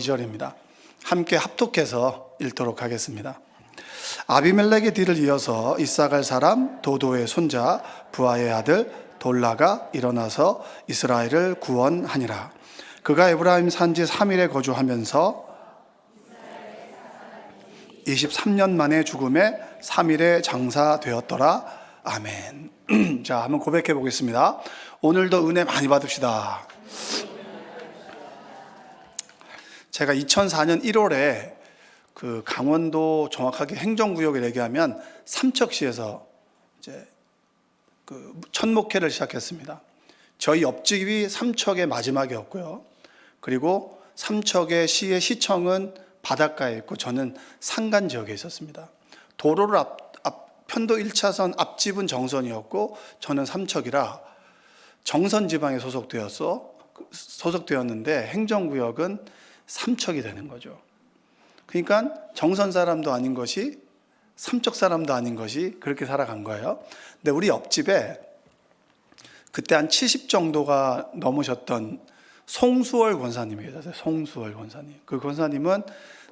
2절입니다. 함께 합독해서 읽도록 하겠습니다. 아비멜렉의 뒤를 이어서 이사갈 사람 도도의 손자 부하의 아들 돌라가 일어나서 이스라엘을 구원하니라. 그가 에브라임 산지 3일에 거주하면서 23년 만에 죽음에 3일에 장사되었더라. 아멘. 자, 한번 고백해 보겠습니다. 오늘도 은혜 많이 받읍시다. 제가 2004년 1월에 그 강원도 정확하게 행정구역을 얘기하면 삼척시에서 이제 그 첫 목회를 시작했습니다. 저희 옆집이 삼척의 마지막이었고요. 그리고 삼척의 시의 시청은 바닷가에 있고 저는 산간 지역에 있었습니다. 도로를 편도 1차선 앞집은 정선이었고 저는 삼척이라 정선 지방에 소속되었는데 행정구역은 삼척이 되는 거죠. 그러니까 정선 사람도 아닌 것이 삼척 사람도 아닌 것이 그렇게 살아간 거예요. 근데 우리 옆집에 그때 한 70 정도가 넘으셨던 송수월 권사님이 계셨어요. 송수월 권사님. 그 권사님은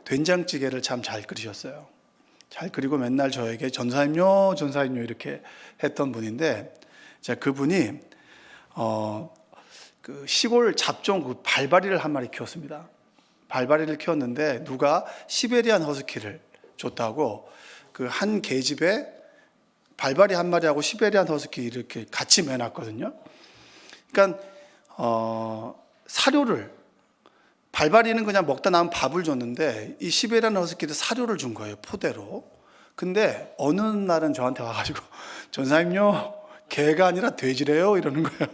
된장찌개를 참 잘 끓이셨어요. 잘 끓이고 맨날 저에게 전사님요 이렇게 했던 분인데, 제가 그분이 그 시골 잡종 그 발바리를 한 마리 키웠습니다. 발바리를 키웠는데 누가 시베리안 허스키를 줬다고 그 한 계집에 발바리 한 마리하고 시베리안 허스키 이렇게 같이 매놨거든요. 그러니까 사료를, 발바리는 그냥 먹다 남은 밥을 줬는데 이 시베리안 허스키도 사료를 준 거예요, 포대로. 근데 어느 날은 저한테 와가지고 전사님요, 개가 아니라 돼지래요 이러는 거예요.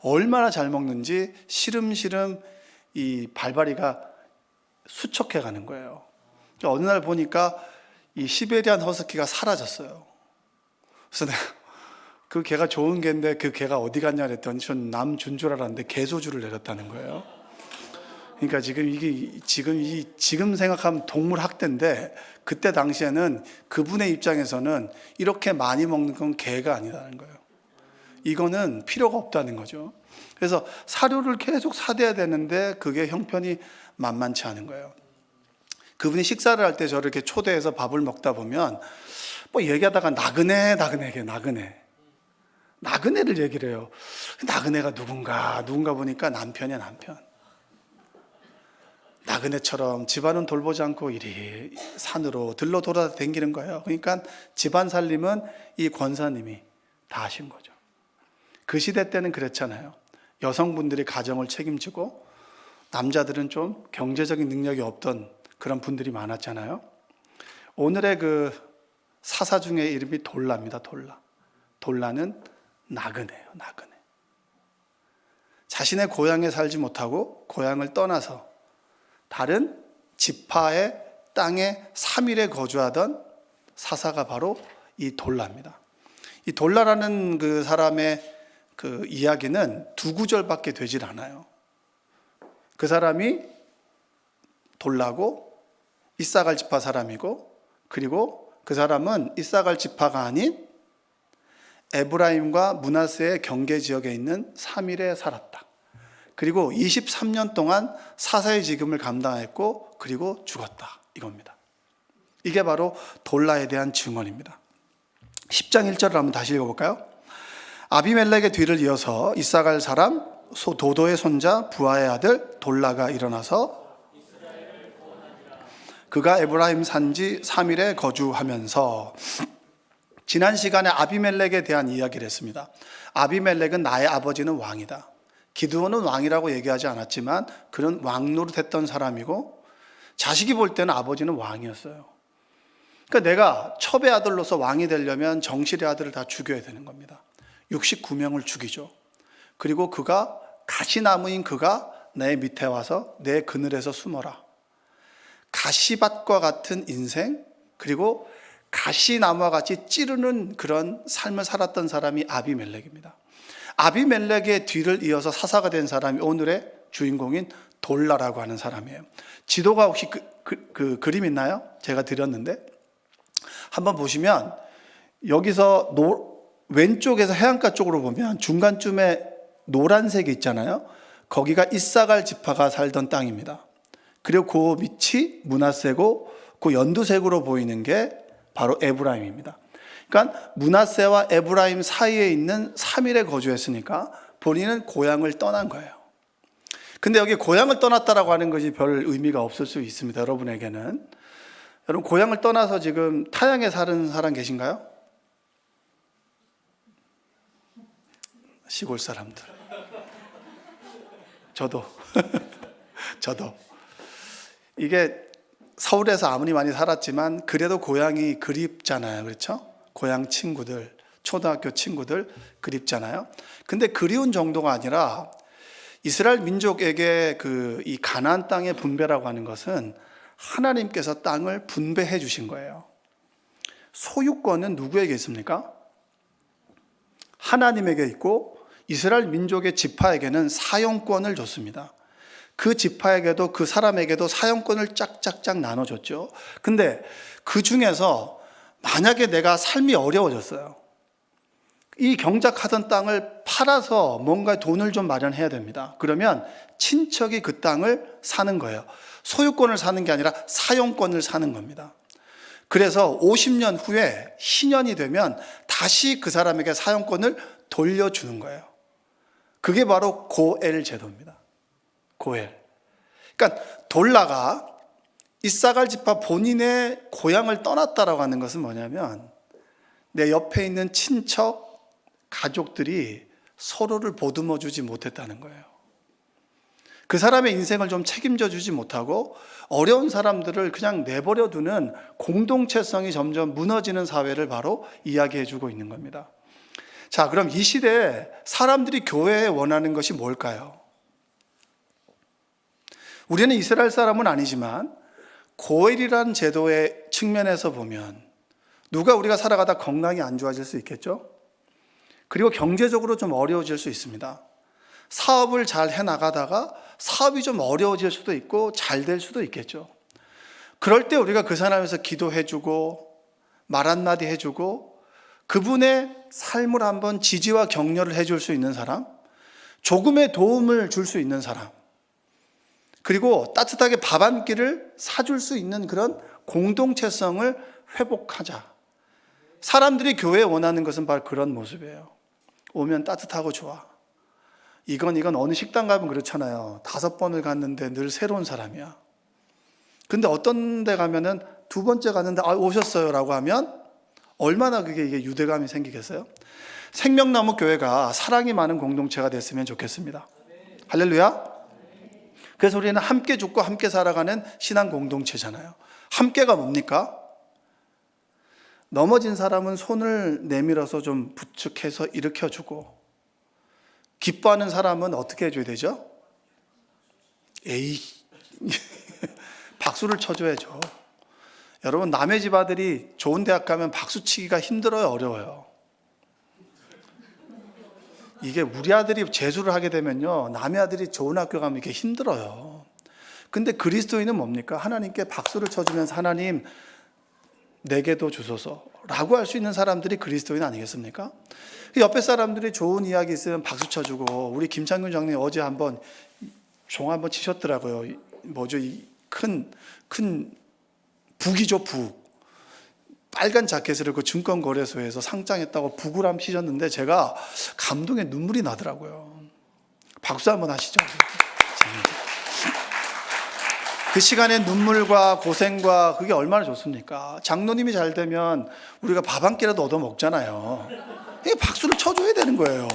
얼마나 잘 먹는지 시름시름 이 발바리가 수척해 가는 거예요. 어느 날 보니까 이 시베리안 허스키가 사라졌어요. 그래서 내가 그 개가 좋은 개인데 그 개가 어디 갔냐 그랬더니 전 남 준 줄 알았는데 개소주를 내렸다는 거예요. 그러니까 지금 생각하면 동물 학대인데 그때 당시에는 그분의 입장에서는 이렇게 많이 먹는 건 개가 아니라는 거예요. 이거는 필요가 없다는 거죠. 그래서 사료를 계속 사대야 되는데 그게 형편이 만만치 않은 거예요. 그분이 식사를 할 때 저를 이렇게 초대해서 밥을 먹다 보면 뭐 얘기하다가 나그네를 얘기를 해요. 나그네가 누군가 보니까 남편이야, 남편. 나그네처럼 집안은 돌보지 않고 이리 산으로 들러 돌아다니는 거예요. 그러니까 집안 살림은 이 권사님이 다 하신 거죠. 그 시대 때는 그랬잖아요. 여성분들이 가정을 책임지고 남자들은 좀 경제적인 능력이 없던 그런 분들이 많았잖아요. 오늘의 그 사사 중에 이름이 돌라입니다. 돌라는 나그네예요. 나그네. 자신의 고향에 살지 못하고 고향을 떠나서 다른 지파의 땅에 3일에 거주하던 사사가 바로 이 돌라입니다. 이 돌라라는 그 사람의 그 이야기는 2구절밖에 되질 않아요. 그 사람이 돌라고 이사갈 지파 사람이고, 그리고 그 사람은 이사갈 지파가 아닌 에브라임과 므낫세의 경계 지역에 있는 3일에 살았다. 그리고 23년 동안 사사의 직임을 감당했고 그리고 죽었다, 이겁니다. 이게 바로 돌라에 대한 증언입니다. 10장 1절을 한번 다시 읽어볼까요? 아비멜렉의 뒤를 이어서 이사갈 사람 도도의 손자 부하의 아들 돌라가 일어나서 그가 에브라임 산지 3일에 거주하면서, 지난 시간에 아비멜렉에 대한 이야기를 했습니다. 아비멜렉은 나의 아버지는 왕이다. 기드온은 왕이라고 얘기하지 않았지만 그는 왕 노릇했던 사람이고 자식이 볼 때는 아버지는 왕이었어요. 그러니까 내가 첩의 아들로서 왕이 되려면 정실의 아들을 다 죽여야 되는 겁니다. 69명을 죽이죠. 그리고 가시나무인 그가 내 밑에 와서 내 그늘에서 숨어라. 가시밭과 같은 인생, 그리고 가시나무와 같이 찌르는 그런 삶을 살았던 사람이 아비멜렉입니다. 아비멜렉의 뒤를 이어서 사사가 된 사람이 오늘의 주인공인 돌라라고 하는 사람이에요. 지도가 혹시 그 그림 있나요? 제가 드렸는데 한번 보시면 여기서 왼쪽에서 해안가 쪽으로 보면 중간쯤에 노란색이 있잖아요. 거기가 이사갈 지파가 살던 땅입니다. 그리고 그 밑이 므낫세고 그 연두색으로 보이는 게 바로 에브라임입니다. 그러니까 므낫세와 에브라임 사이에 있는 3일에 거주했으니까 본인은 고향을 떠난 거예요. 근데 여기 고향을 떠났다라고 하는 것이 별 의미가 없을 수 있습니다. 여러분에게는. 여러분 고향을 떠나서 지금 타향에 사는 사람 계신가요? 시골 사람들. 저도. 이게 서울에서 아무리 많이 살았지만 그래도 고향이 그립잖아요. 그렇죠? 고향 친구들, 초등학교 친구들 그립잖아요. 근데 그리운 정도가 아니라 이스라엘 민족에게 이 가나안 땅의 분배라고 하는 것은 하나님께서 땅을 분배해 주신 거예요. 소유권은 누구에게 있습니까? 하나님에게 있고 이스라엘 민족의 지파에게는 사용권을 줬습니다. 그 지파에게도 그 사람에게도 사용권을 짝짝짝 나눠줬죠. 근데 그 중에서 만약에 내가 삶이 어려워졌어요. 이 경작하던 땅을 팔아서 뭔가 돈을 좀 마련해야 됩니다. 그러면 친척이 그 땅을 사는 거예요. 소유권을 사는 게 아니라 사용권을 사는 겁니다. 그래서 50년 후에 희년이 되면 다시 그 사람에게 사용권을 돌려주는 거예요. 그게 바로 고엘 제도입니다. 고엘. 그러니까 돌라가 이사갈 지파 본인의 고향을 떠났다라고 하는 것은 뭐냐면 내 옆에 있는 친척, 가족들이 서로를 보듬어 주지 못했다는 거예요. 그 사람의 인생을 좀 책임져 주지 못하고 어려운 사람들을 그냥 내버려 두는 공동체성이 점점 무너지는 사회를 바로 이야기해 주고 있는 겁니다. 자, 그럼 이 시대에 사람들이 교회에 원하는 것이 뭘까요? 우리는 이스라엘 사람은 아니지만 고엘이라는 제도의 측면에서 보면 누가 우리가 살아가다 건강이 안 좋아질 수 있겠죠? 그리고 경제적으로 좀 어려워질 수 있습니다. 사업을 잘 해나가다가 사업이 좀 어려워질 수도 있고 잘 될 수도 있겠죠. 그럴 때 우리가 그 사람에서 기도해주고 말 한마디 해주고 그분의 삶을 한번 지지와 격려를 해줄 수 있는 사람, 조금의 도움을 줄 수 있는 사람, 그리고 따뜻하게 밥 한 끼를 사줄 수 있는 그런 공동체성을 회복하자. 사람들이 교회에 원하는 것은 바로 그런 모습이에요. 오면 따뜻하고 좋아. 이건 어느 식당 가면 그렇잖아요. 5번을 갔는데 늘 새로운 사람이야. 근데 어떤 데 가면은 2번째 갔는데 오셨어요 라고 하면 얼마나 이게 유대감이 생기겠어요? 생명나무 교회가 사랑이 많은 공동체가 됐으면 좋겠습니다. 할렐루야. 그래서 우리는 함께 죽고 함께 살아가는 신앙 공동체잖아요. 함께가 뭡니까? 넘어진 사람은 손을 내밀어서 좀 부축해서 일으켜주고, 기뻐하는 사람은 어떻게 해줘야 되죠? 에이 박수를 쳐줘야죠. 여러분, 남의 집 아들이 좋은 대학 가면 박수 치기가 힘들어요, 어려워요? 이게 우리 아들이 재수를 하게 되면요, 남의 아들이 좋은 학교 가면 이게 힘들어요. 근데 그리스도인은 뭡니까? 하나님께 박수를 쳐주면서 하나님 내게도 주소서 라고 할 수 있는 사람들이 그리스도인 아니겠습니까? 옆에 사람들이 좋은 이야기 있으면 박수 쳐주고, 우리 김창균 장님 어제 한번 종 한번 치셨더라고요. 뭐죠? 이 큰 북이죠, 북. 빨간 자켓을 입고 증권거래소에서 상장했다고 북을 한번 치셨는데 제가 감동에 눈물이 나더라고요. 박수 한번 하시죠. 그 시간에 눈물과 고생과 그게 얼마나 좋습니까? 장로님이 잘 되면 우리가 밥 한 끼라도 얻어 먹잖아요. 이게 박수를 쳐줘야 되는 거예요.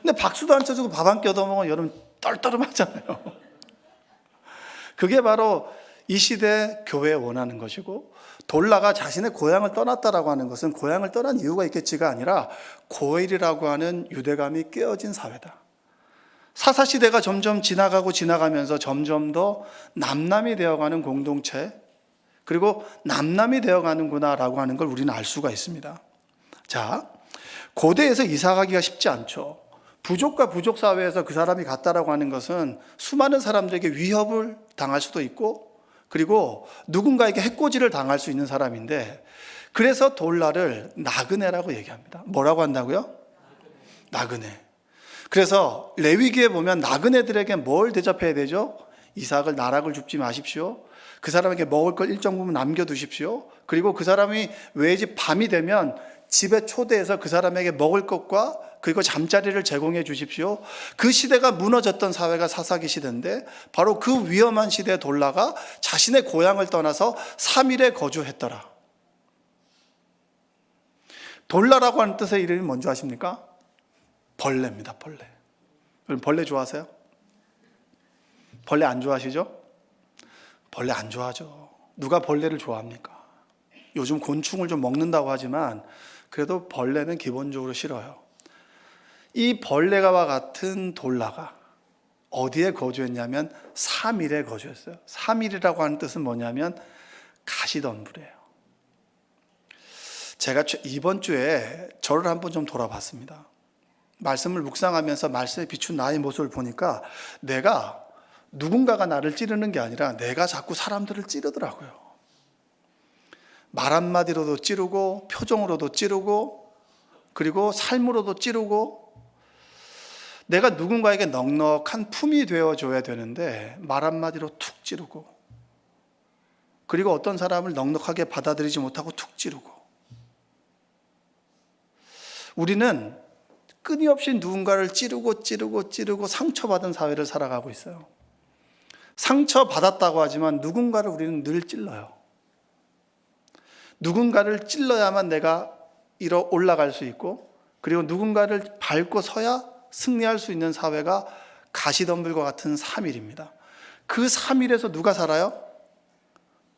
근데 박수도 안 쳐주고 밥 한 끼 얻어 먹으면 여러분 떨떠름하잖아요. 그게 바로 이 시대 교회에 원하는 것이고, 돌라가 자신의 고향을 떠났다라고 하는 것은 고향을 떠난 이유가 있겠지가 아니라 고엘이라고 하는 유대감이 깨어진 사회다. 사사시대가 점점 지나가면서 점점 더 남남이 되어가는 공동체, 그리고 남남이 되어가는구나라고 하는 걸 우리는 알 수가 있습니다. 자, 고대에서 이사가기가 쉽지 않죠. 부족과 부족 사회에서 그 사람이 갔다라고 하는 것은 수많은 사람들에게 위협을 당할 수도 있고, 그리고 누군가에게 해코지를 당할 수 있는 사람인데, 그래서 돌라를 나그네라고 얘기합니다. 뭐라고 한다고요? 나그네. 그래서 레위기에 보면 나그네들에게 뭘 대접해야 되죠? 이삭을 나락을 줍지 마십시오. 그 사람에게 먹을 걸 일정 부분 남겨두십시오. 그리고 그 사람이 외집 밤이 되면 집에 초대해서 그 사람에게 먹을 것과 그리고 잠자리를 제공해 주십시오. 그 시대가 무너졌던 사회가 사사기 시대인데 바로 그 위험한 시대에 돌라가 자신의 고향을 떠나서 3일에 거주했더라. 돌라라고 하는 뜻의 이름이 뭔지 아십니까? 벌레입니다. 벌레. 여러분 벌레 좋아하세요? 벌레 안 좋아하시죠? 벌레 안 좋아하죠. 누가 벌레를 좋아합니까? 요즘 곤충을 좀 먹는다고 하지만 그래도 벌레는 기본적으로 싫어요. 이 벌레가와 같은 돌라가 어디에 거주했냐면 3일에 거주했어요. 3일이라고 하는 뜻은 뭐냐면 가시덤불이에요. 제가 이번 주에 저를 한번 좀 돌아봤습니다. 말씀을 묵상하면서 말씀에 비춘 나의 모습을 보니까 내가 누군가가 나를 찌르는 게 아니라 내가 자꾸 사람들을 찌르더라고요. 말 한마디로도 찌르고 표정으로도 찌르고 그리고 삶으로도 찌르고 내가 누군가에게 넉넉한 품이 되어줘야 되는데 말 한마디로 툭 찌르고 그리고 어떤 사람을 넉넉하게 받아들이지 못하고 툭 찌르고 우리는 끊임없이 누군가를 찌르고 상처받은 사회를 살아가고 있어요. 상처받았다고 하지만 누군가를 우리는 늘 찔러요. 누군가를 찔러야만 내가 올라갈 수 있고 그리고 누군가를 밟고 서야 승리할 수 있는 사회가 가시덤불과 같은 3일입니다. 그 3일에서 누가 살아요?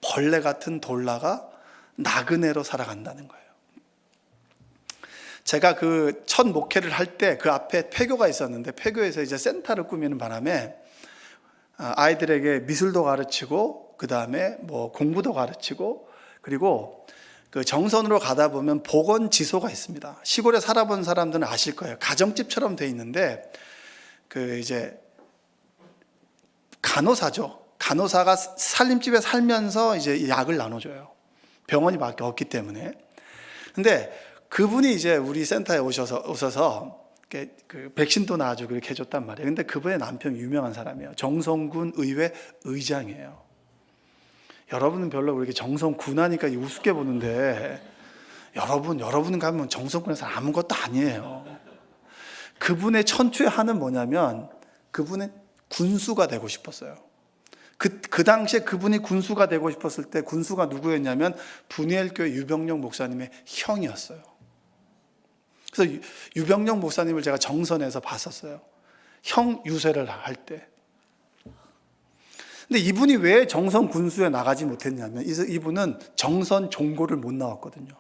벌레 같은 돌라가 나그네로 살아간다는 거예요. 제가 그 첫 목회를 할 때 그 앞에 폐교가 있었는데 폐교에서 이제 센터를 꾸미는 바람에 아이들에게 미술도 가르치고 그 다음에 뭐 공부도 가르치고 그리고 그 정선으로 가다 보면 보건지소가 있습니다. 시골에 살아본 사람들은 아실 거예요. 가정집처럼 돼 있는데 그 이제 간호사죠. 간호사가 살림집에 살면서 이제 약을 나눠줘요. 병원이 밖에 없기 때문에. 근데 그분이 이제 우리 센터에 오셔서 그 백신도 놔주고 이렇게 해줬단 말이에요. 근데 그분의 남편이 유명한 사람이에요. 정성군 의회 의장이에요. 여러분은 별로 그렇게 정성군 하니까 우습게 보는데 여러분 가면 정성군에서 아무것도 아니에요. 그분의 천추의 한은 뭐냐면 그분은 군수가 되고 싶었어요. 그 당시에 그분이 군수가 되고 싶었을 때 군수가 누구였냐면 분이엘교회 유병영 목사님의 형이었어요. 그래서 유병영 목사님을 제가 정선에서 봤었어요. 형 유세를 할 때. 근데 이분이 왜 정선 군수에 나가지 못했냐면 이분은 정선 종고를 못 나왔거든요.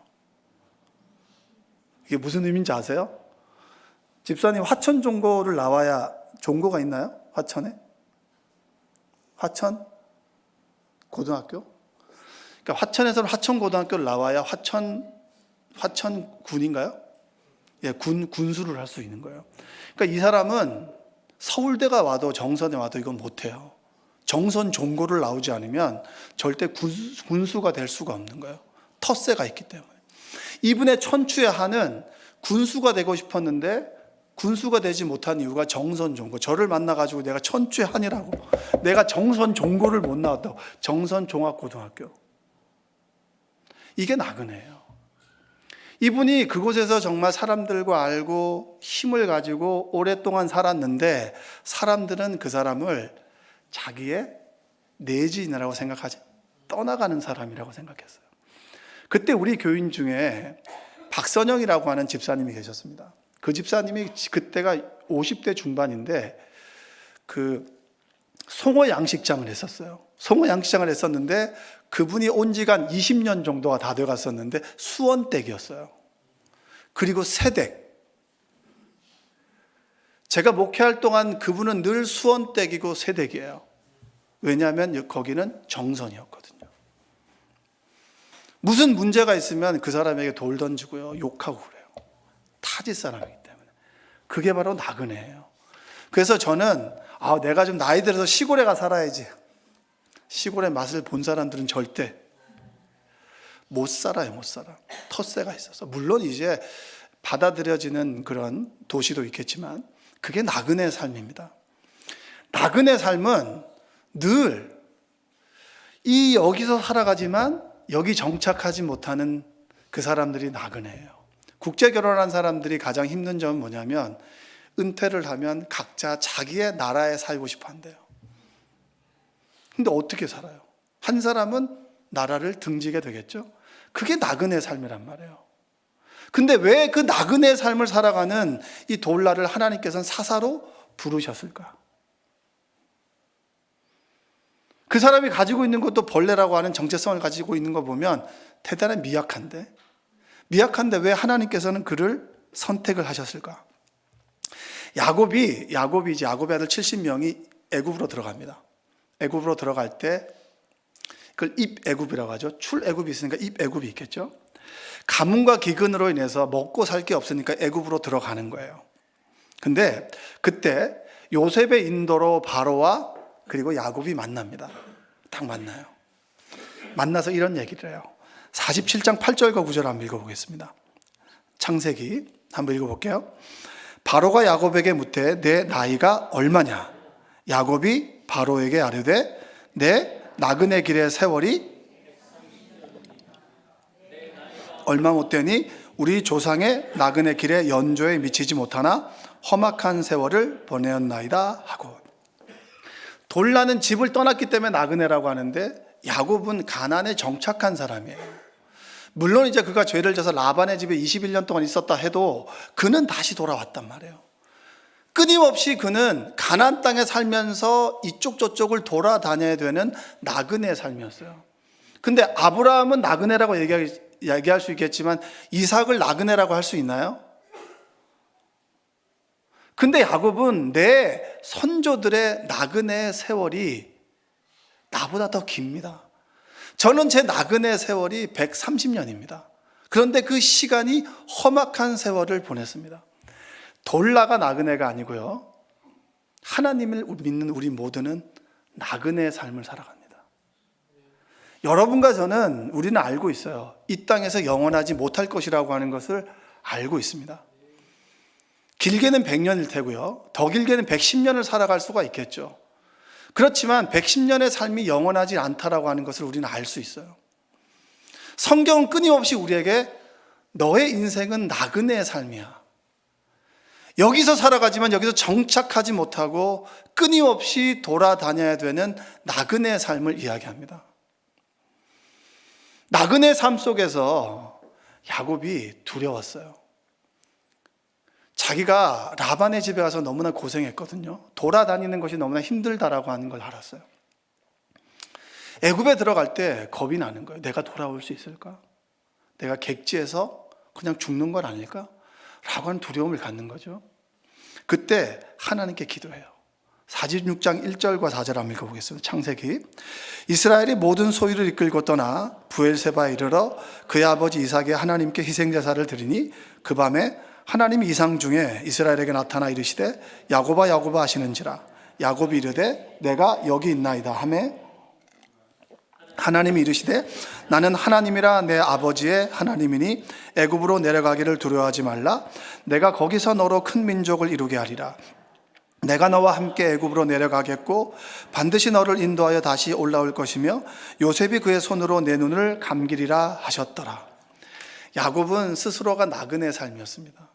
이게 무슨 의미인지 아세요? 집사님 화천 종고를 나와야 종고가 있나요? 화천에? 화천 고등학교? 그러니까 화천에서는 화천 고등학교를 나와야 화천 군인가요? 예, 군수를 할 수 있는 거예요. 그러니까 이 사람은 서울대가 와도 정선에 와도 이건 못해요. 정선 종고를 나오지 않으면 절대 군수가 될 수가 없는 거예요. 텃세가 있기 때문에. 이분의 천추의 한은 군수가 되고 싶었는데 군수가 되지 못한 이유가 정선 종고. 저를 만나가지고 내가 천추의 한이라고. 내가 정선 종고를 못 나왔다고. 정선 종합고등학교. 이게 나그네예요. 이분이 그곳에서 정말 사람들과 알고 힘을 가지고 오랫동안 살았는데 사람들은 그 사람을 자기의 내지인이라고 생각하지 떠나가는 사람이라고 생각했어요. 그때 우리 교인 중에 박선영이라고 하는 집사님이 계셨습니다. 그 집사님이 그때가 50대 중반인데 그 송어 양식장을 했었어요. 송어 양식장을 했었는데 그분이 온 지가 한 20년 정도가 다 돼갔었는데 수원댁이었어요. 그리고 새댁. 제가 목회할 동안 그분은 늘 수원댁이고 새댁이에요. 왜냐하면 거기는 정선이었거든요. 무슨 문제가 있으면 그 사람에게 돌 던지고요, 욕하고 그래요. 타지 사람이기 때문에. 그게 바로 나그네예요. 그래서 저는 내가 좀 나이 들어서 시골에 가 살아야지. 시골의 맛을 본 사람들은 절대 못 살아요. 못 살아. 텃세가 있어서. 물론 이제 받아들여지는 그런 도시도 있겠지만 그게 나그네의 삶입니다. 나그네 삶은 늘 이 여기서 살아가지만 여기 정착하지 못하는 그 사람들이 나그네예요. 국제 결혼한 사람들이 가장 힘든 점은 뭐냐면 은퇴를 하면 각자 자기의 나라에 살고 싶어 한대요. 근데 어떻게 살아요? 한 사람은 나라를 등지게 되겠죠? 그게 나그네 삶이란 말이에요. 근데 왜 그 나그네 삶을 살아가는 이 돌라를 하나님께서는 사사로 부르셨을까? 그 사람이 가지고 있는 것도 벌레라고 하는 정체성을 가지고 있는 거 보면 대단히 미약한데 왜 하나님께서는 그를 선택을 하셨을까? 야곱의 아들 70명이 애굽으로 들어갑니다. 애굽으로 들어갈 때 그걸 입애굽이라고 하죠. 출애굽이 있으니까 입애굽이 있겠죠. 가뭄과 기근으로 인해서 먹고 살 게 없으니까 애굽으로 들어가는 거예요. 근데 그때 요셉의 인도로 바로와 그리고 야곱이 만납니다. 딱 만나요. 만나서 이런 얘기를 해요. 47장 8절과 9절 한번 읽어보겠습니다. 창세기 한번 읽어볼게요. 바로가 야곱에게 묻되 내 나이가 얼마냐? 야곱이 바로에게 아뢰되 내 나그네 길의 세월이 얼마 못되니 우리 조상의 나그네 길의 연조에 미치지 못하나 험악한 세월을 보내었나이다 하고, 돌라는 집을 떠났기 때문에 나그네라고 하는데 야곱은 가나안에 정착한 사람이에요. 물론 이제 그가 죄를 져서 라반의 집에 21년 동안 있었다 해도 그는 다시 돌아왔단 말이에요. 끊임없이 그는 가나안 땅에 살면서 이쪽 저쪽을 돌아다녀야 되는 나그네의 삶이었어요. 근데 아브라함은 나그네라고 얘기할 수 있겠지만 이삭을 나그네라고 할 수 있나요? 근데 야곱은 내 선조들의 나그네 세월이 나보다 더 깁니다. 저는 제 나그네 세월이 130년입니다. 그런데 그 시간이 험악한 세월을 보냈습니다. 돌라가 나그네가 아니고요. 하나님을 믿는 우리 모두는 나그네의 삶을 살아갑니다. 여러분과 저는 우리는 알고 있어요. 이 땅에서 영원하지 못할 것이라고 하는 것을 알고 있습니다. 길게는 100년일 테고요. 더 길게는 110년을 살아갈 수가 있겠죠. 그렇지만 110년의 삶이 영원하지 않다라고 하는 것을 우리는 알 수 있어요. 성경은 끊임없이 우리에게 너의 인생은 나그네의 삶이야. 여기서 살아가지만 여기서 정착하지 못하고 끊임없이 돌아다녀야 되는 나그네의 삶을 이야기합니다. 나그네의 삶 속에서 야곱이 두려웠어요. 자기가 라반의 집에 가서 너무나 고생했거든요. 돌아다니는 것이 너무나 힘들다라고 하는 걸 알았어요. 애굽에 들어갈 때 겁이 나는 거예요. 내가 돌아올 수 있을까? 내가 객지에서 그냥 죽는 건 아닐까? 라고 하는 두려움을 갖는 거죠. 그때 하나님께 기도해요. 46장 1절과 4절 한번 읽어보겠습니다. 창세기. 이스라엘이 모든 소유를 이끌고 떠나 부엘세바에 이르러 그의 아버지 이삭의 하나님께 희생제사를 드리니 그 밤에 하나님이 이상 중에 이스라엘에게 나타나 이르시되 야곱아 야곱아 하시는지라. 야곱이 이르되 내가 여기 있나이다 하매 하나님이 이르시되 나는 하나님이라 내 아버지의 하나님이니 애굽으로 내려가기를 두려워하지 말라. 내가 거기서 너로 큰 민족을 이루게 하리라. 내가 너와 함께 애굽으로 내려가겠고 반드시 너를 인도하여 다시 올라올 것이며 요셉이 그의 손으로 내 눈을 감기리라 하셨더라. 야곱은 스스로가 나그네 삶이었습니다.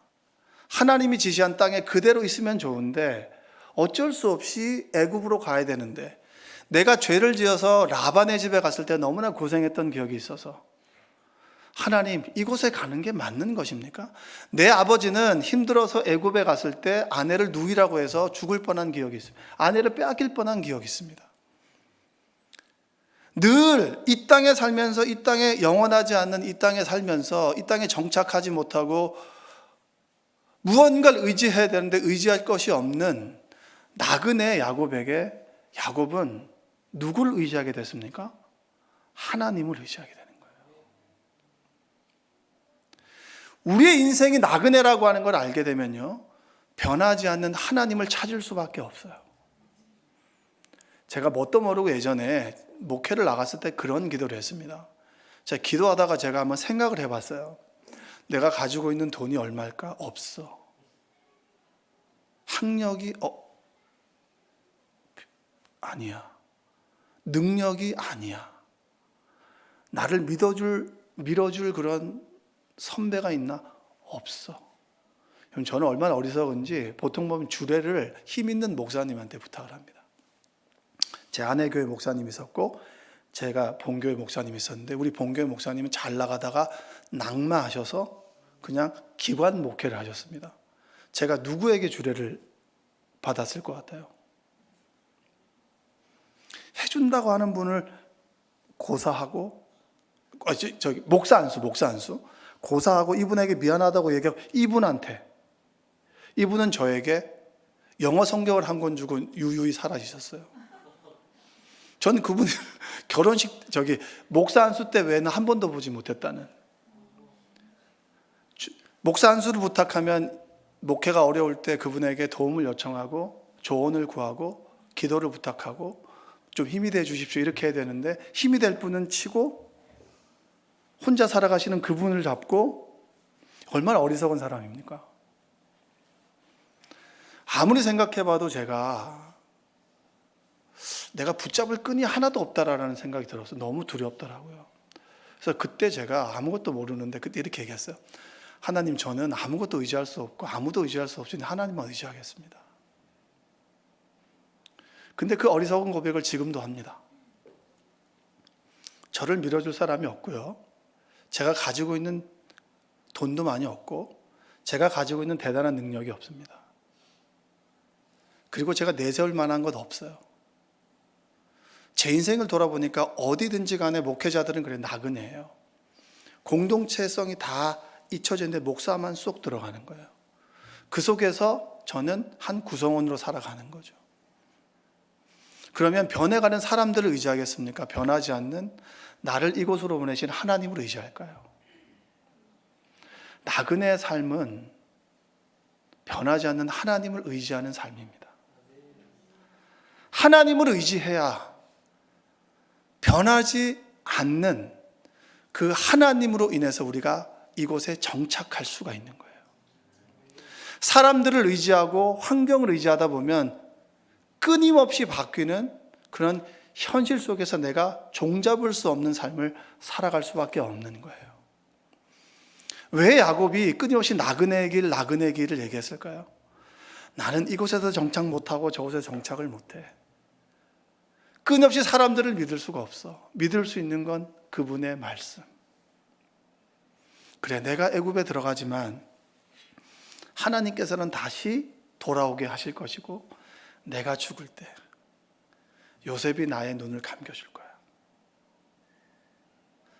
하나님이 지시한 땅에 그대로 있으면 좋은데 어쩔 수 없이 애굽으로 가야 되는데, 내가 죄를 지어서 라반의 집에 갔을 때 너무나 고생했던 기억이 있어서 하나님, 이곳에 가는 게 맞는 것입니까? 내 아버지는 힘들어서 애굽에 갔을 때 아내를 누이라고 해서 죽을 뻔한 기억이 있습니다. 아내를 빼앗길 뻔한 기억이 있습니다. 늘 이 땅에 살면서, 이 땅에 영원하지 않는 이 땅에 살면서 이 땅에 정착하지 못하고 무언가를 의지해야 되는데 의지할 것이 없는 나그네 야곱에게 야곱은 누구를 의지하게 됐습니까? 하나님을 의지하게 되는 거예요. 우리의 인생이 나그네라고 하는 걸 알게 되면요, 변하지 않는 하나님을 찾을 수밖에 없어요. 제가 뭣도 모르고 예전에 목회를 나갔을 때 그런 기도를 했습니다. 제가 기도하다가 제가 한번 생각을 해봤어요. 내가 가지고 있는 돈이 얼마일까? 없어. 학력이 아니야. 능력이 아니야. 나를 밀어줄 그런 선배가 있나? 없어. 그럼 저는 얼마나 어리석은지 보통 보면 주례를 힘 있는 목사님한테 부탁을 합니다. 제 아내 교회 목사님이 있었고 제가 본교회 목사님이 있었는데 우리 본교회 목사님은 잘 나가다가 낙마하셔서 그냥 기관 목회를 하셨습니다. 제가 누구에게 주례를 받았을 것 같아요? 해준다고 하는 분을 고사하고 목사 안수 고사하고 이분에게 미안하다고 얘기하고 이분은 저에게 영어 성경을 한 권 주고 유유히 사라지셨어요. 저는 그분 결혼식 목사 안수 때 외에는 한 번도 보지 못했다는. 목사 안수를 부탁하면 목회가 어려울 때 그분에게 도움을 요청하고 조언을 구하고 기도를 부탁하고 좀 힘이 돼 주십시오 이렇게 해야 되는데 힘이 될 분은 치고 혼자 살아가시는 그분을 잡고 얼마나 어리석은 사람입니까? 아무리 생각해봐도 내가 붙잡을 끈이 하나도 없다라는 생각이 들어서 너무 두렵더라고요. 그래서 그때 제가 아무것도 모르는데 그때 이렇게 얘기했어요. 하나님, 저는 아무것도 의지할 수 없고 아무도 의지할 수 없으니 하나님만 의지하겠습니다. 근데 그 어리석은 고백을 지금도 합니다. 저를 밀어줄 사람이 없고요. 제가 가지고 있는 돈도 많이 없고 제가 가지고 있는 대단한 능력이 없습니다. 그리고 제가 내세울 만한 것 없어요. 제 인생을 돌아보니까 어디든지 간에 목회자들은 그래 나그네예요. 공동체성이 다 잊혀져 있는데 목사만 쏙 들어가는 거예요. 그 속에서 저는 한 구성원으로 살아가는 거죠. 그러면 변해가는 사람들을 의지하겠습니까? 변하지 않는 나를 이곳으로 보내신 하나님을 의지할까요? 나그네의 삶은 변하지 않는 하나님을 의지하는 삶입니다. 하나님을 의지해야 변하지 않는 그 하나님으로 인해서 우리가 이곳에 정착할 수가 있는 거예요. 사람들을 의지하고 환경을 의지하다 보면 끊임없이 바뀌는 그런 현실 속에서 내가 종잡을 수 없는 삶을 살아갈 수밖에 없는 거예요. 왜 야곱이 끊임없이 나그네의 길을 얘기했을까요? 나는 이곳에서 정착 못하고 저곳에서 정착을 못해. 끊임없이 사람들을 믿을 수가 없어. 믿을 수 있는 건 그분의 말씀. 그래, 내가 애굽에 들어가지만 하나님께서는 다시 돌아오게 하실 것이고 내가 죽을 때 요셉이 나의 눈을 감겨줄 거야.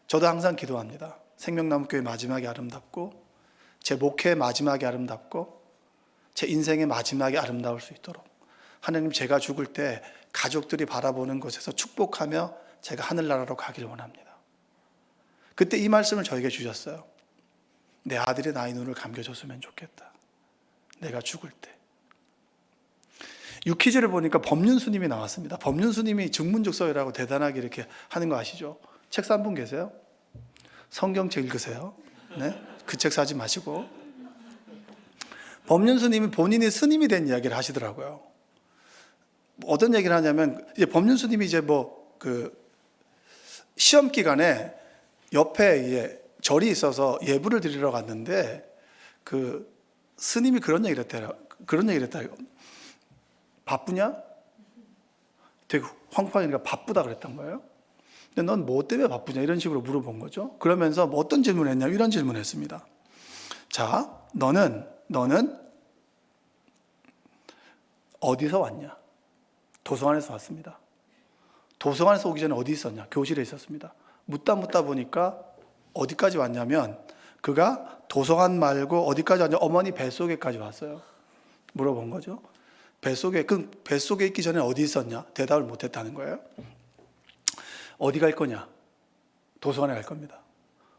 저도 항상 기도합니다. 생명나무교회 마지막이 아름답고 제 목회의 마지막이 아름답고 제 인생의 마지막이 아름다울 수 있도록 하나님, 제가 죽을 때 가족들이 바라보는 곳에서 축복하며 제가 하늘나라로 가길 원합니다. 그때 이 말씀을 저에게 주셨어요. 내 아들이 나의 눈을 감겨줬으면 좋겠다. 내가 죽을 때. 유퀴즈를 보니까 법륜스님이 나왔습니다. 법륜스님이 증문즉서이라고 대단하게 이렇게 하는 거 아시죠? 책 산 분 계세요? 성경책 읽으세요. 네? 그 책 사지 마시고. 법륜스님이 본인이 스님이 된 이야기를 하시더라고요. 어떤 얘기를 하냐면, 이제 법륜스님이 이제 시험 기간에 옆에 절이 있어서 예불을 드리러 갔는데, 그 스님이 그런 얘기를 했대요. 바쁘냐? 되게 황팡이니까 바쁘다 그랬던 거예요. 근데 넌 뭐 때문에 바쁘냐? 이런 식으로 물어본 거죠. 그러면서 뭐 어떤 질문을 했냐? 이런 질문을 했습니다. 자, 너는 어디서 왔냐? 도서관에서 왔습니다. 도서관에서 오기 전에 어디 있었냐? 교실에 있었습니다. 묻다 보니까 어디까지 왔냐면 그가 도서관 말고 어디까지 왔냐? 어머니 뱃속에까지 왔어요. 물어본 거죠. 뱃속에 있기 전에 어디 있었냐? 대답을 못했다는 거예요. 어디 갈 거냐? 도서관에 갈 겁니다.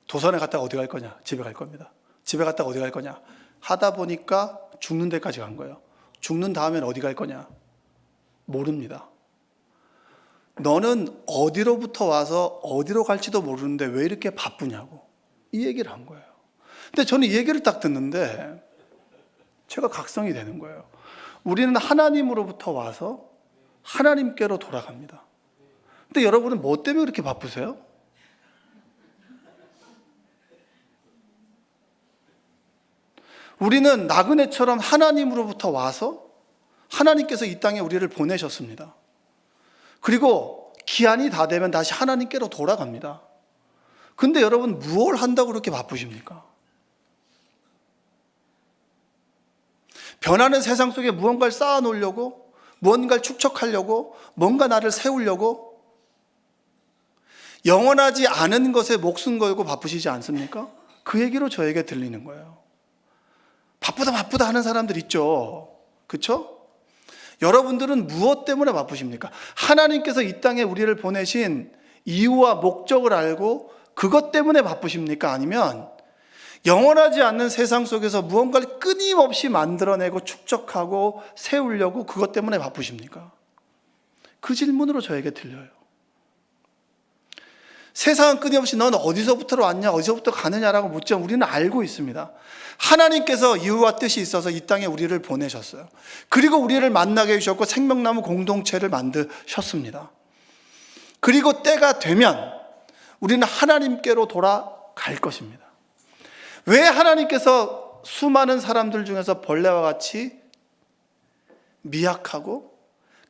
도서관에 갔다가 어디 갈 거냐? 집에 갈 겁니다. 집에 갔다가 어디 갈 거냐? 하다 보니까 죽는 데까지 간 거예요. 죽는 다음엔 어디 갈 거냐? 모릅니다. 너는 어디로부터 와서 어디로 갈지도 모르는데 왜 이렇게 바쁘냐고 이 얘기를 한 거예요. 근데 저는 이 얘기를 딱 듣는데 제가 각성이 되는 거예요. 우리는 하나님으로부터 와서 하나님께로 돌아갑니다. 근데 여러분은 뭐 때문에 그렇게 바쁘세요? 우리는 나그네처럼 하나님으로부터 와서 하나님께서 이 땅에 우리를 보내셨습니다. 그리고 기한이 다 되면 다시 하나님께로 돌아갑니다. 근데 여러분 무엇을 한다고 그렇게 바쁘십니까? 변하는 세상 속에 무언가를 쌓아 놓으려고, 무언가를 축적하려고, 뭔가 나를 세우려고, 영원하지 않은 것에 목숨 걸고 바쁘시지 않습니까? 그 얘기로 저에게 들리는 거예요. 바쁘다 하는 사람들 있죠. 그렇죠? 여러분들은 무엇 때문에 바쁘십니까? 하나님께서 이 땅에 우리를 보내신 이유와 목적을 알고 그것 때문에 바쁘십니까? 아니면 영원하지 않는 세상 속에서 무언가를 끊임없이 만들어내고 축적하고 세우려고 그것 때문에 바쁘십니까? 그 질문으로 저에게 들려요. 세상은 끊임없이 넌 어디서부터 왔냐, 어디서부터 가느냐라고 묻지만 우리는 알고 있습니다. 하나님께서 이유와 뜻이 있어서 이 땅에 우리를 보내셨어요. 그리고 우리를 만나게 해주셨고 생명나무 공동체를 만드셨습니다. 그리고 때가 되면 우리는 하나님께로 돌아갈 것입니다. 왜 하나님께서 수많은 사람들 중에서 벌레와 같이 미약하고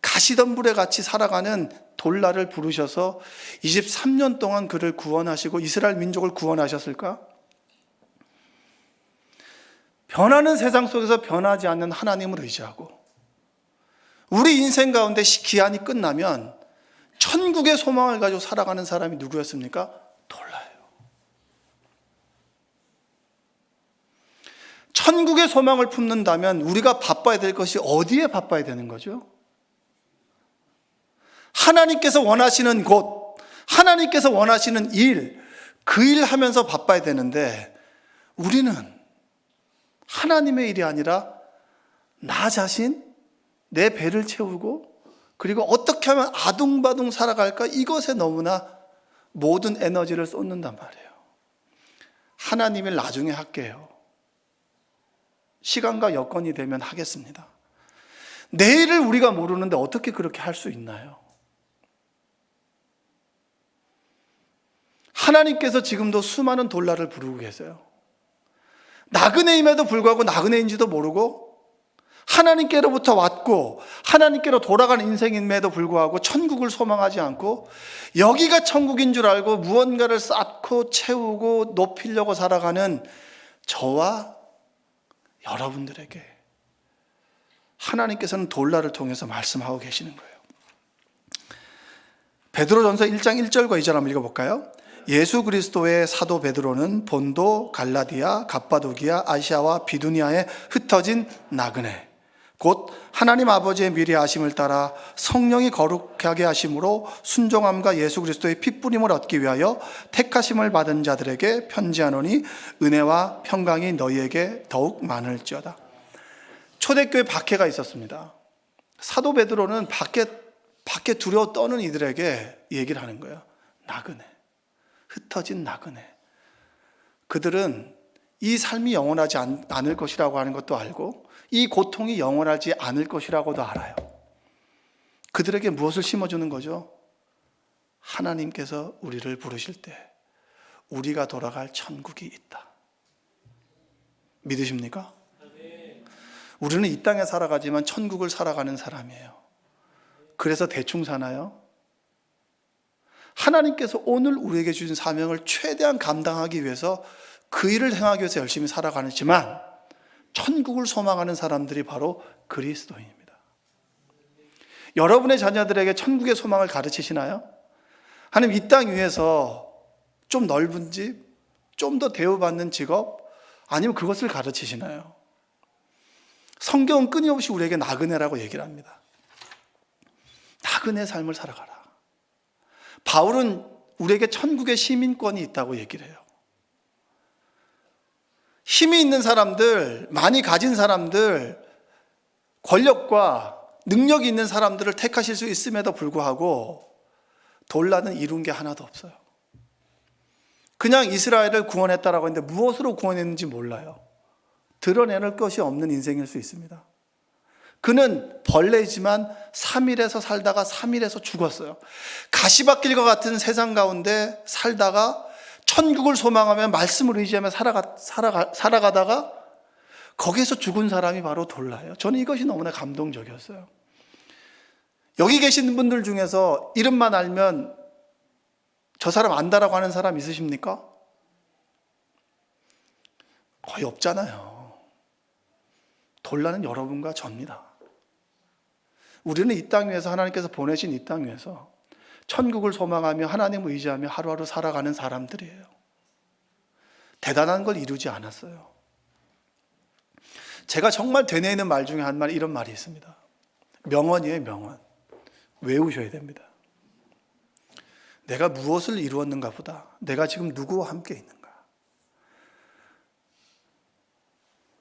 가시덤불에 같이 살아가는 돌라를 부르셔서 23년 동안 그를 구원하시고 이스라엘 민족을 구원하셨을까? 변하는 세상 속에서 변하지 않는 하나님을 의지하고 우리 인생 가운데 기한이 끝나면 천국의 소망을 가지고 살아가는 사람이 누구였습니까? 돌라예요. 천국의 소망을 품는다면 우리가 바빠야 될 것이 어디에 바빠야 되는 거죠? 하나님께서 원하시는 곳, 하나님께서 원하시는 일, 그 일 하면서 바빠야 되는데 우리는 하나님의 일이 아니라 나 자신, 내 배를 채우고 그리고 어떻게 하면 아둥바둥 살아갈까 이것에 너무나 모든 에너지를 쏟는단 말이에요. 하나님 일 나중에 할게요. 시간과 여건이 되면 하겠습니다. 내일을 우리가 모르는데 어떻게 그렇게 할 수 있나요? 하나님께서 지금도 수많은 돌라를 부르고 계세요. 나그네임에도 불구하고 나그네인지도 모르고 하나님께로부터 왔고 하나님께로 돌아가는 인생임에도 불구하고 천국을 소망하지 않고 여기가 천국인 줄 알고 무언가를 쌓고 채우고 높이려고 살아가는 저와 여러분들에게 하나님께서는 돌라를 통해서 말씀하고 계시는 거예요. 베드로전서 1장 1절과 2절 한번 읽어볼까요? 예수 그리스도의 사도 베드로는 본도, 갈라디아, 갑바도기아, 아시아와 비두니아에 흩어진 나그네 곧 하나님 아버지의 미리 아심을 따라 성령이 거룩하게 하심으로 순종함과 예수 그리스도의 핏부림을 얻기 위하여 택하심을 받은 자들에게 편지하노니 은혜와 평강이 너희에게 더욱 많을지어다. 초대교회 박해가 있었습니다. 사도 베드로는 밖에 두려워 떠는 이들에게 얘기를 하는 거예요. 나그네, 흩어진 나그네. 그들은 이 삶이 영원하지 않을 것이라고 하는 것도 알고 이 고통이 영원하지 않을 것이라고도 알아요. 그들에게 무엇을 심어주는 거죠? 하나님께서 우리를 부르실 때 우리가 돌아갈 천국이 있다. 믿으십니까? 우리는 이 땅에 살아가지만 천국을 살아가는 사람이에요. 그래서 대충 사나요? 하나님께서 오늘 우리에게 주신 사명을 최대한 감당하기 위해서 그 일을 행하기 위해서 열심히 살아가지만 천국을 소망하는 사람들이 바로 그리스도인입니다. 여러분의 자녀들에게 천국의 소망을 가르치시나요? 아니면 이 땅 위에서 좀 넓은 집, 좀 더 대우받는 직업, 아니면 그것을 가르치시나요? 성경은 끊임없이 우리에게 나그네라고 얘기를 합니다. 나그네 삶을 살아가라. 바울은 우리에게 천국의 시민권이 있다고 얘기를 해요. 힘이 있는 사람들, 많이 가진 사람들, 권력과 능력이 있는 사람들을 택하실 수 있음에도 불구하고 돌라는 이룬 게 하나도 없어요. 그냥 이스라엘을 구원했다라고 했는데 무엇으로 구원했는지 몰라요. 드러내는 것이 없는 인생일 수 있습니다. 그는 벌레이지만 3일에서 살다가 3일에서 죽었어요. 가시밭길과 같은 세상 가운데 살다가 천국을 소망하며 말씀을 의지하며 살아가다가 거기서 죽은 사람이 바로 돌라예요. 저는 이것이 너무나 감동적이었어요. 여기 계신 분들 중에서 이름만 알면 저 사람 안다라고 하는 사람 있으십니까? 거의 없잖아요. 돌라는 여러분과 저입니다. 우리는 이 땅 위에서 하나님께서 보내신 이 땅 위에서 천국을 소망하며 하나님을 의지하며 하루하루 살아가는 사람들이에요. 대단한 걸 이루지 않았어요. 제가 정말 되뇌이는 말 중에 한 말, 이런 말이 있습니다. 명언이에요, 명언. 외우셔야 됩니다. 내가 무엇을 이루었는가 보다 내가 지금 누구와 함께 있는가.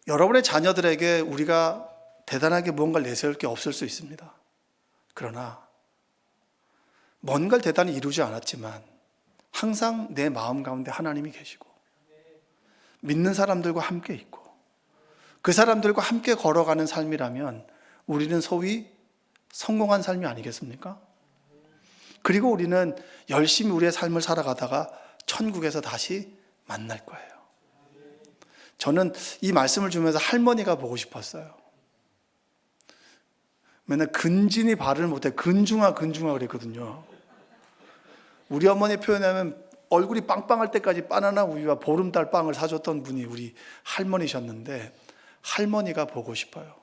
여러분의 자녀들에게 우리가 대단하게 무언가를 내세울 게 없을 수 있습니다. 그러나 뭔가를 대단히 이루지 않았지만 항상 내 마음 가운데 하나님이 계시고 믿는 사람들과 함께 있고 그 사람들과 함께 걸어가는 삶이라면 우리는 소위 성공한 삶이 아니겠습니까? 그리고 우리는 열심히 우리의 삶을 살아가다가 천국에서 다시 만날 거예요. 저는 이 말씀을 주면서 할머니가 보고 싶었어요. 맨날 근진이 발을 못해 근중아 그랬거든요. 우리 어머니 표현하면 얼굴이 빵빵할 때까지 바나나 우유와 보름달 빵을 사줬던 분이 우리 할머니셨는데 할머니가 보고 싶어요.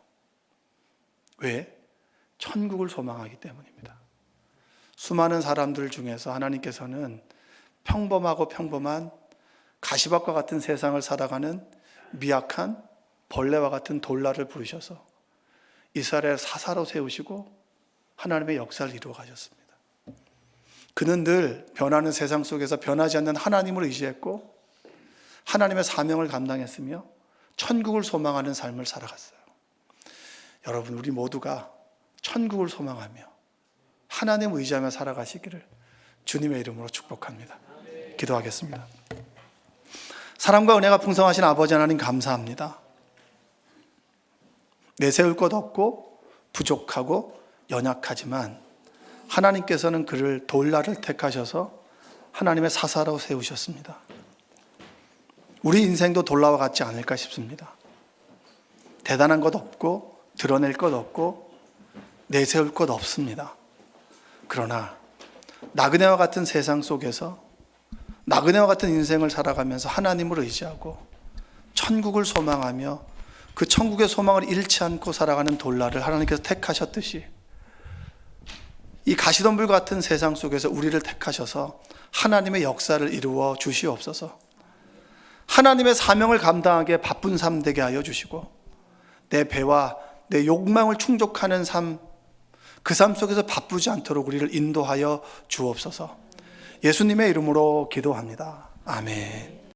왜? 천국을 소망하기 때문입니다. 수많은 사람들 중에서 하나님께서는 평범한 가시밭과 같은 세상을 살아가는 미약한 벌레와 같은 돌라를 부르셔서 이스라엘 사사로 세우시고 하나님의 역사를 이루어 가셨습니다. 그는 늘 변하는 세상 속에서 변하지 않는 하나님을 의지했고 하나님의 사명을 감당했으며 천국을 소망하는 삶을 살아갔어요. 여러분, 우리 모두가 천국을 소망하며 하나님을 의지하며 살아가시기를 주님의 이름으로 축복합니다. 기도하겠습니다. 사랑과 은혜가 풍성하신 아버지 하나님, 감사합니다. 내세울 것 없고 부족하고 연약하지만 하나님께서는 그를 돌라를 택하셔서 하나님의 사사로 세우셨습니다. 우리 인생도 돌라와 같지 않을까 싶습니다. 대단한 것 없고 드러낼 것 없고 내세울 것 없습니다. 그러나 나그네와 같은 세상 속에서 나그네와 같은 인생을 살아가면서 하나님을 의지하고 천국을 소망하며 그 천국의 소망을 잃지 않고 살아가는 돌라를 하나님께서 택하셨듯이 이 가시덤불 같은 세상 속에서 우리를 택하셔서 하나님의 역사를 이루어 주시옵소서. 하나님의 사명을 감당하기에 바쁜 삶 되게 하여 주시고 내 배와 내 욕망을 충족하는 삶, 그 삶 속에서 바쁘지 않도록 우리를 인도하여 주옵소서. 예수님의 이름으로 기도합니다. 아멘.